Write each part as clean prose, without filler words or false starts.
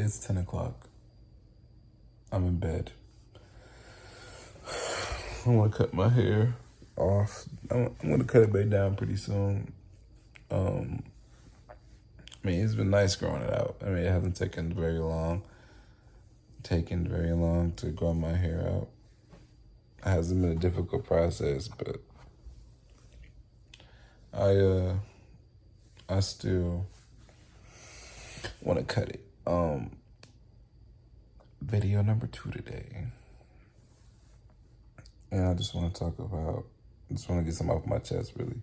It's 10 o'clock. I'm in bed. I want to cut my hair off. I'm going to cut it back down pretty soon. I mean, it's been nice growing it out. I mean, it hasn't taken very long to grow my hair out. It hasn't been a difficult process, but I still want to cut it. Video number 2 today. And I just want to get something off my chest, really,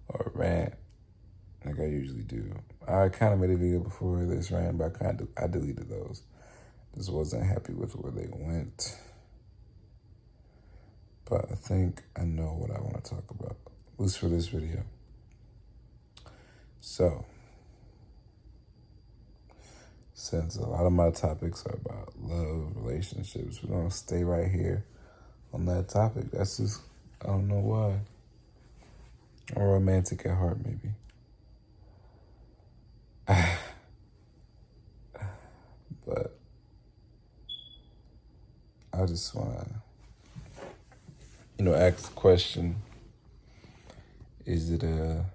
or a rant, like I usually do. I kind of made a video before this rant, but I deleted those. Just wasn't happy with where they went. But I think I know what I want to talk about, at least for this video. So, since a lot of my topics are about love, relationships, we're going to stay right here on that topic. That's just, I don't know why. I'm romantic at heart, maybe. But I just want to, ask the question, is it a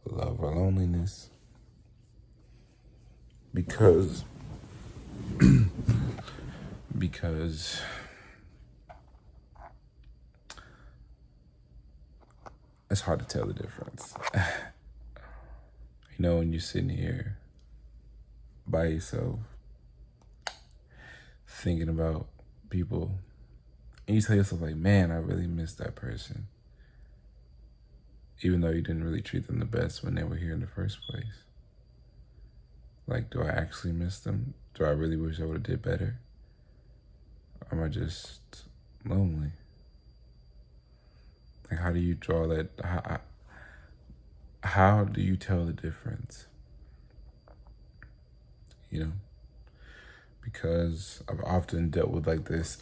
love or loneliness? Because it's hard to tell the difference. When you're sitting here by yourself, thinking about people, and you tell yourself, like, man, I really miss that person. Even though you didn't really treat them the best when they were here in the first place. Like, do I actually miss them? Do I really wish I would have did better? Or am I just lonely? Like, how do you draw that? How do you tell the difference? Because I've often dealt with like this,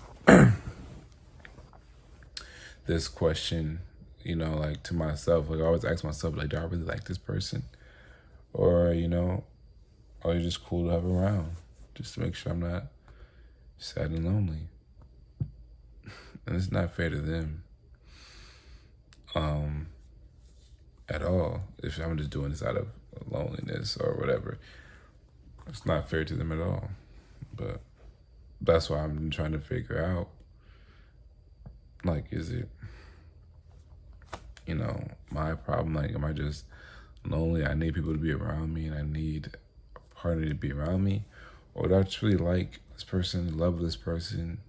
this question, like to myself. Like I always ask myself, like, do I really like this person? Or, are you just cool to have around? Just to make sure I'm not sad and lonely. And it's not fair to them. At all. If I'm just doing this out of loneliness or whatever. It's not fair to them at all. But that's why I'm trying to figure out, like, is it, my problem? Like, am I just lonely? I need people to be around me and I need a partner to be around me? Or do I just really like this person, love this person?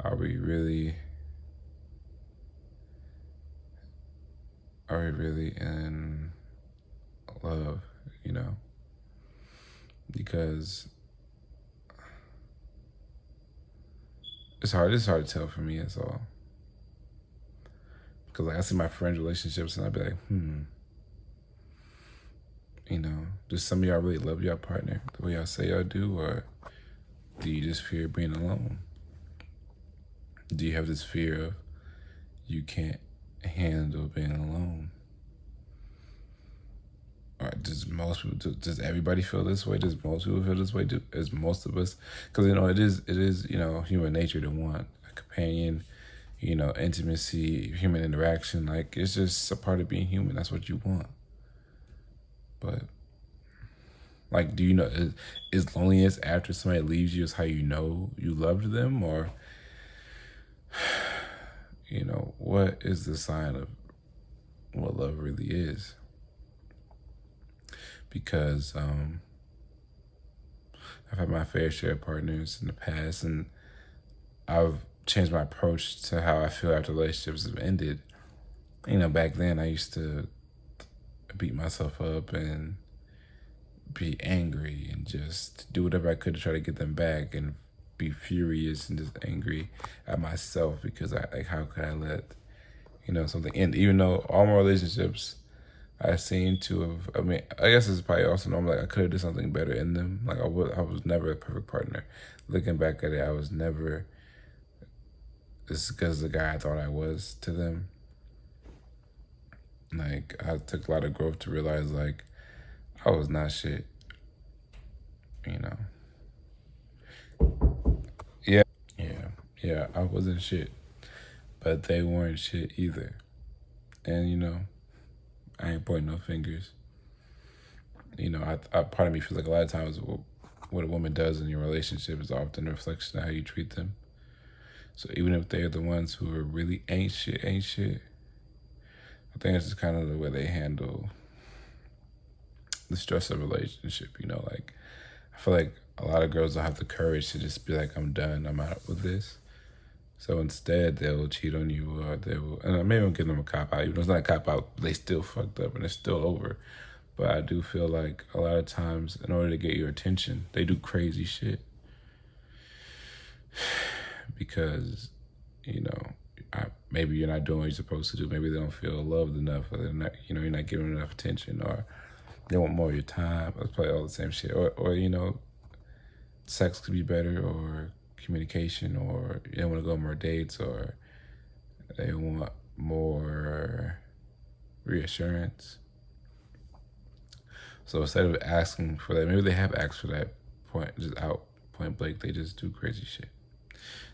Are we really in love, Because it's hard to tell for me, that's all. Because like I see my friends' relationships and I'd be like, does some of y'all really love your partner the way y'all say y'all do? Or do you just fear being alone? Do you have this fear of you can't handle being alone? Or does everybody feel this way? Does most people feel this way? Is most of us? Because, it is human nature to want a companion, intimacy, human interaction. Like, it's just a part of being human. That's what you want. But, like, do you know, is loneliness after somebody leaves you is how you know you loved them? Or, what is the sign of what love really is? Because I've had my fair share of partners in the past, and I've changed my approach to how I feel after relationships have ended. Back then I used to beat myself up and be angry and just do whatever I could to try to get them back and be furious and just angry at myself because how could I let, something end? Even though all my relationships I seem to have, I guess it's probably also normal, like I could have did something better in them. Like I was never a perfect partner. Looking back at it, I was never as good as the guy I thought I was to them. Like, I took a lot of growth to realize, like, I was not shit. you know. Yeah, yeah, I wasn't shit, but they weren't shit either. And I ain't pointing no fingers. I part of me feels like a lot of times what a woman does in your relationship is often a reflection of how you treat them. So even if they're the ones who are really ain't shit, I think it's just kind of the way they handle the stress of a relationship. Like I feel like a lot of girls don't have the courage to just be like, I'm done, I'm out with this. So instead, they'll cheat on you, or they will. And maybe I'm giving them a cop out. Even though it's not a cop out, they still fucked up and it's still over. But I do feel like a lot of times, in order to get your attention, they do crazy shit because, you know, maybe you're not doing what you're supposed to do. Maybe they don't feel loved enough, or they're not, you're not giving enough attention, or they want more of your time. That's probably all the same shit. Or sex could be better, or communication, or they want to go on more dates, or they want more reassurance. So instead of asking for that, maybe they have asked for that point blank. They just do crazy shit.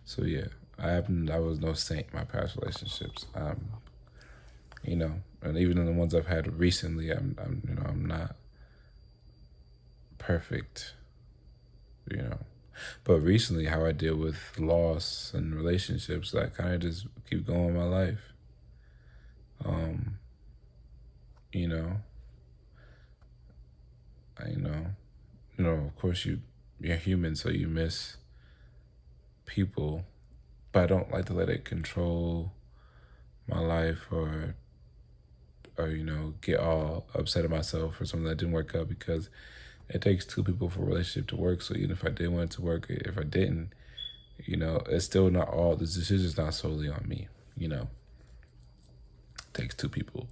So yeah, I was no saint in my past relationships. And even in the ones I've had recently, I'm not perfect. But recently, how I deal with loss and relationships, I kind of just keep going with my life. Um, you know, of course you're human, so you miss people, but I don't like to let it control my life, or get all upset at myself for something that didn't work out, because it takes two people for a relationship to work. So even if I did want it to work, if I didn't, it's still not all, the decision's not solely on me. It takes two people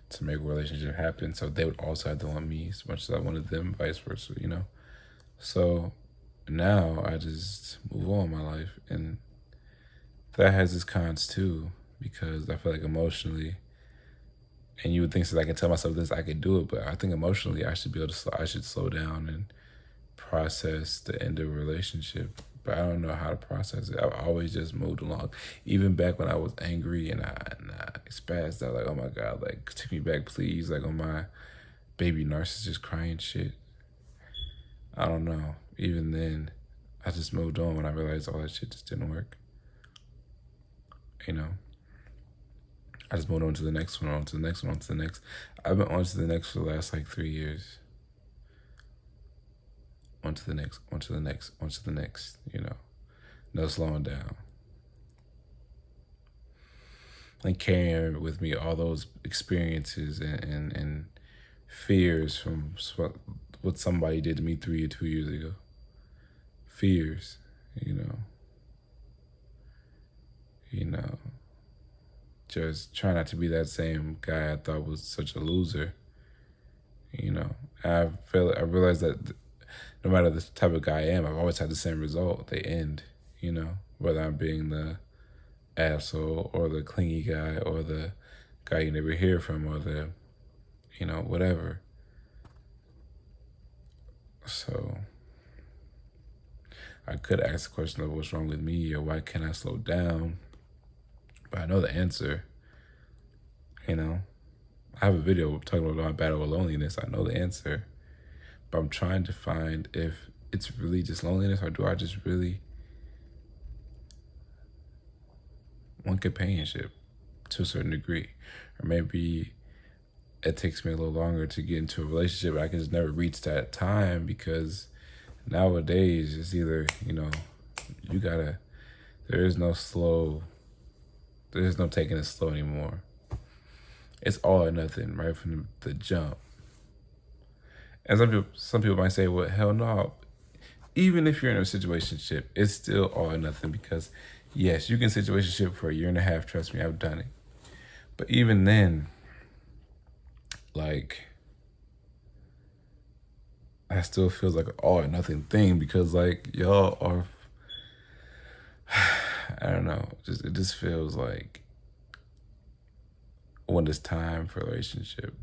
to make a relationship happen. So they would also have to want me as much as I wanted them, vice versa, So now I just move on in my life, and that has its cons too, because I feel like emotionally, and you would think that I can tell myself this, I could do it, but I think emotionally I should be able to, I should slow down and process the end of a relationship. But I don't know how to process it. I've always just moved along. Even back when I was angry and I spazzed out, like, oh my God, like, take me back, please, like on my baby narcissist crying shit. I don't know. Even then, I just moved on when I realized all that shit just didn't work. I just moved on to the next one, on to the next one, on to the next. I've been on to the next for the last 3 years. On to the next, on to the next, on to the next, No slowing down. And carrying with me all those experiences and fears from what somebody did to me 3 or 2 years ago. Fears, just try not to be that same guy I thought was such a loser. I realized that no matter the type of guy I am, I've always had the same result. They end, whether I'm being the asshole or the clingy guy or the guy you never hear from or the, whatever. So I could ask the question of what's wrong with me or why can't I slow down? But I know the answer, I have a video talking about my battle with loneliness. I know the answer, but I'm trying to find if it's really just loneliness, or do I just really want companionship to a certain degree? Or maybe it takes me a little longer to get into a relationship, but I can just never reach that time, because nowadays it's either, there's no taking it slow anymore. It's all or nothing right from the jump. And some people might say, well, hell no. Even if you're in a situationship, it's still all or nothing, because yes, you can situationship for 1.5 years. Trust me, I've done it. But even then, like, that still feels like an all or nothing thing, because like y'all are, I don't know, it just feels like when it's time for a relationship,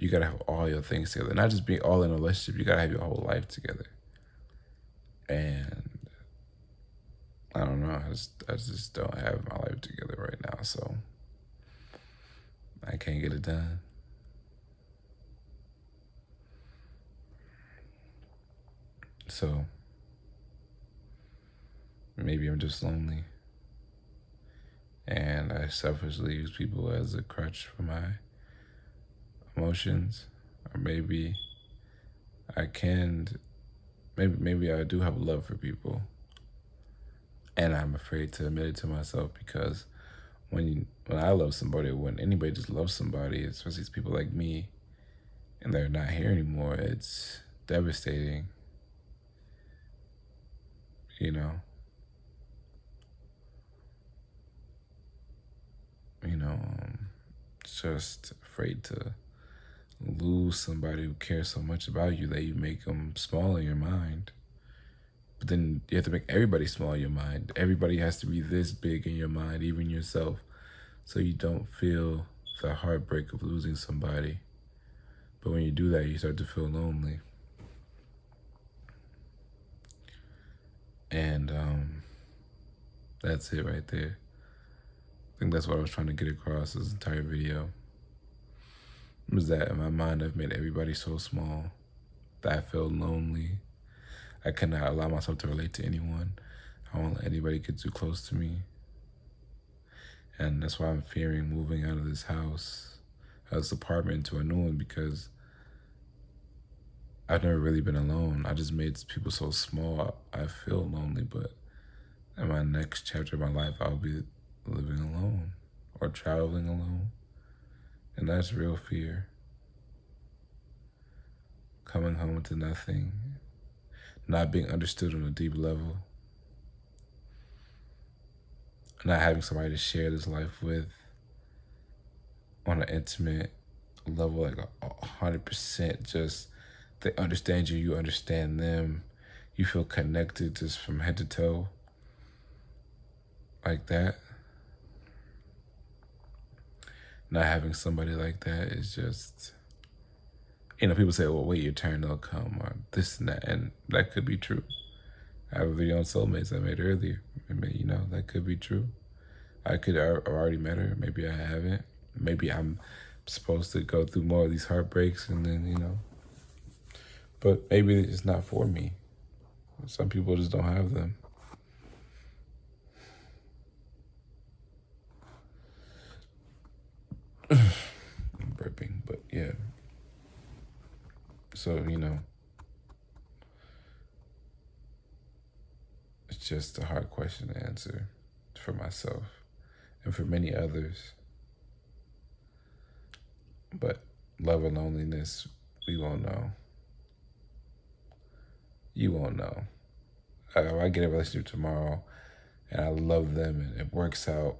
you gotta have all your things together. Not just being all in a relationship, you gotta have your whole life together. And I don't know, I just don't have my life together right now, so I can't get it done. So maybe I'm just lonely. And I selfishly use people as a crutch for my emotions. Or maybe I can, maybe I do have a love for people. And I'm afraid to admit it to myself, because when I love somebody, or when anybody just loves somebody, especially people like me, and they're not here anymore, it's devastating. You know, just afraid to lose somebody who cares so much about you that you make them small in your mind. But then you have to make everybody small in your mind. Everybody has to be this big in your mind, even yourself, so you don't feel the heartbreak of losing somebody. But when you do that, you start to feel lonely. And that's it right there. I think that's what I was trying to get across this entire video. Was that in my mind, I've made everybody so small that I feel lonely. I cannot allow myself to relate to anyone. I won't let anybody get too close to me. And that's why I'm fearing moving out of this house, out of this apartment, into a new one, because I've never really been alone. I just made people so small, I feel lonely. But in my next chapter of my life, I'll be living alone or traveling alone. And that's real fear. Coming home to nothing, not being understood on a deep level, not having somebody to share this life with on an intimate level, like 100%. Just they understand you, you understand them, you feel connected just from head to toe, like that. Not having somebody like that is just, people say, well, wait, your turn, they'll come, or this and that, and that could be true. I have a video on soulmates I made earlier. That could be true. I could have already met her. Maybe I haven't. Maybe I'm supposed to go through more of these heartbreaks, and then, but maybe it's not for me. Some people just don't have them. I'm burping, but yeah. So, it's just a hard question to answer for myself and for many others. But love or loneliness, we won't know. You won't know. If I get a relationship tomorrow and I love them and it works out,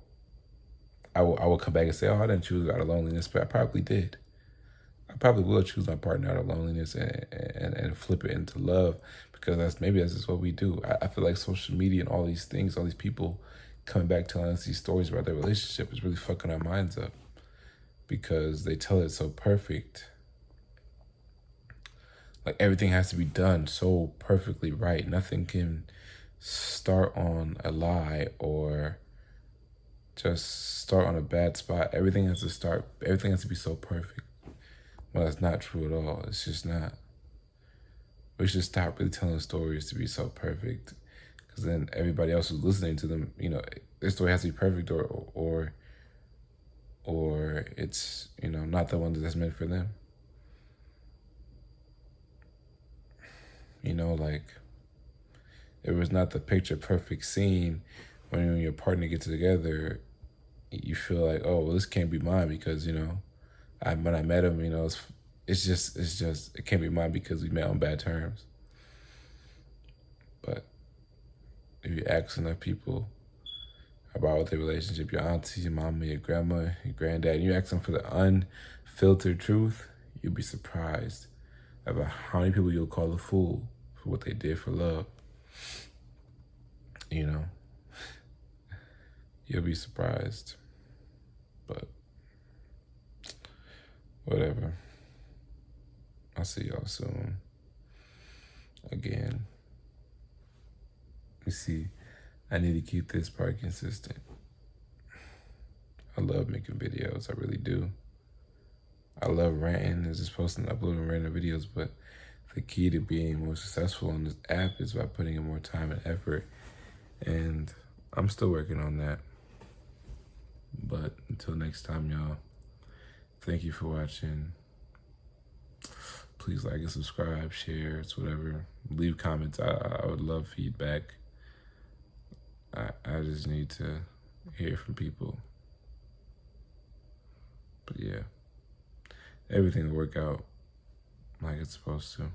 I will come back and say, oh, I didn't choose out of loneliness, but I probably did. I probably will choose my partner out of loneliness and flip it into love, because that's just what we do. I feel like social media and all these things, all these people coming back telling us these stories about their relationship is really fucking our minds up, because they tell it so perfect. Like everything has to be done so perfectly right. Nothing can start on a lie or just start on a bad spot. Everything has to be so perfect. Well, that's not true at all. It's just not. We should stop really telling stories to be so perfect, because then everybody else who's listening to them, their story has to be perfect, or it's, not the one that's meant for them. Like, it was not the picture perfect scene. When you and your partner get together, you feel like, oh, well, this can't be mine because, when I met him, it's just, it can't be mine because we met on bad terms. But if you ask enough people about their relationship, your auntie, your mama, your grandma, your granddad, and you ask them for the unfiltered truth, you'll be surprised about how many people you'll call a fool for what they did for love. You'll be surprised. But whatever. I'll see y'all soon. Again, you see, I need to keep this part consistent. I love making videos. I really do. I love ranting and just posting, uploading random videos, but the key to being more successful on this app is by putting in more time and effort. And I'm still working on that. But until next time, y'all, thank you for watching. Please like and subscribe, share, it's whatever. Leave comments. I would love feedback. I just need to hear from people. But yeah, everything will work out like it's supposed to.